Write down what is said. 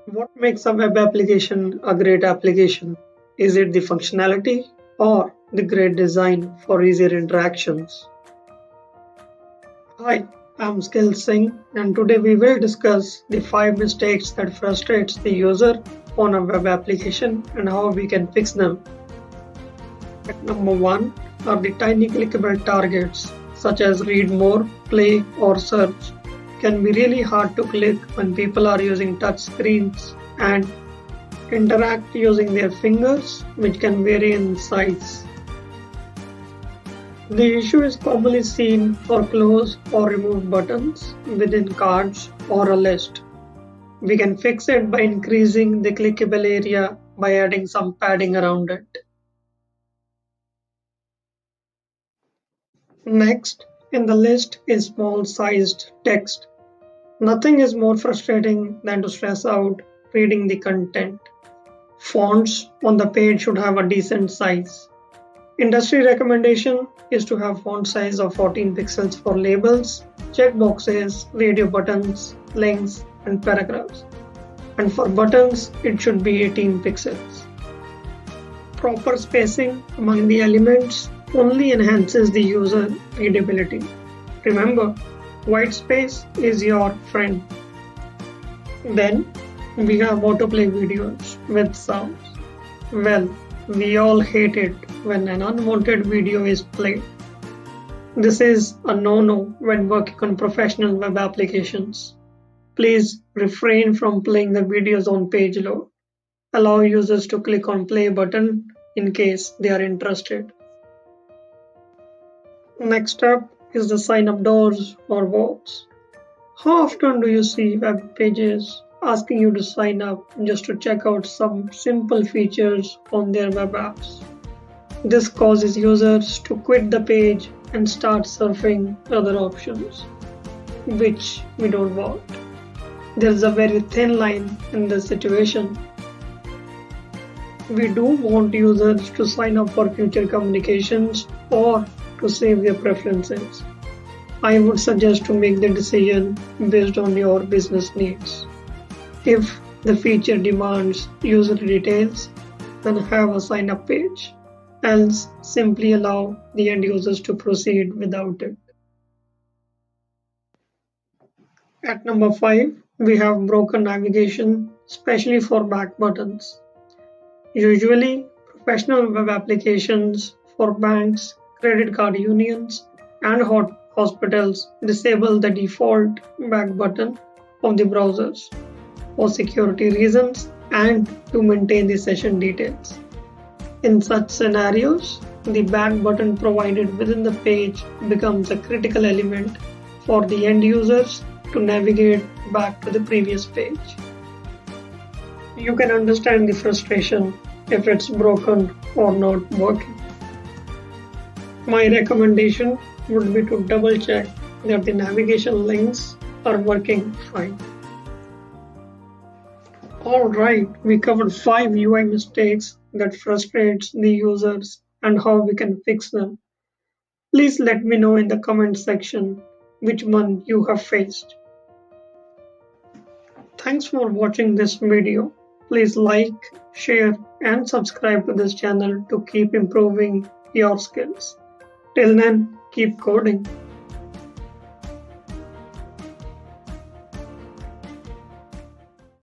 What makes a web application a great application? Is it the functionality or the great design for easier interactions? Hi, I'm Skill Singh and today we will discuss the 5 mistakes that frustrates the user on a web application and how we can fix them. At number 1 are the tiny clickable targets such as read more, play or search can be really hard to click when people are using touch screens and interact using their fingers, which can vary in size. The issue is commonly seen for close or remove buttons within cards or a list. We can fix it by increasing the clickable area by adding some padding around it. Next in the list is small sized text. Nothing is more frustrating than to stress out reading the content. Fonts on the page should have a decent size. Industry recommendation is to have font size of 14 pixels for labels, checkboxes, radio buttons, links, and paragraphs. And for buttons, it should be 18 pixels. Proper spacing among the elements only enhances the user readability. Remember, white space is your friend. Then we have autoplay videos with sounds. Well, we all hate it when an unwanted video is played. This is a no-no when working on professional web applications. Please refrain from playing the videos on page load. Allow users to click on play button in case they are interested. Next up is the sign up doors or walls. How often do you see web pages asking you to sign up just to check out some simple features on their web apps? This causes users to quit the page and start surfing other options, which we don't want. There is a very thin line in this situation. We do want users to sign up for future communications or to save their preferences. I would suggest to make the decision based on your business needs. If the feature demands user details, then have a sign up page. Else, simply allow the end users to proceed without it. At number 5, we have broken navigation, especially for back buttons. Usually, professional web applications for banks, credit card unions, and hospitals disable the default back button of the browsers for security reasons and to maintain the session details. In such scenarios, the back button provided within the page becomes a critical element for the end users to navigate back to the previous page. You can understand the frustration if it's broken or not working. My recommendation would be to double check that the navigation links are working fine. Alright, we covered 5 UI mistakes that frustrates the users and how we can fix them. Please let me know in the comment section which one you have faced. Thanks for watching this video. Please like, share and subscribe to this channel to keep improving your skills. Till then, keep coding.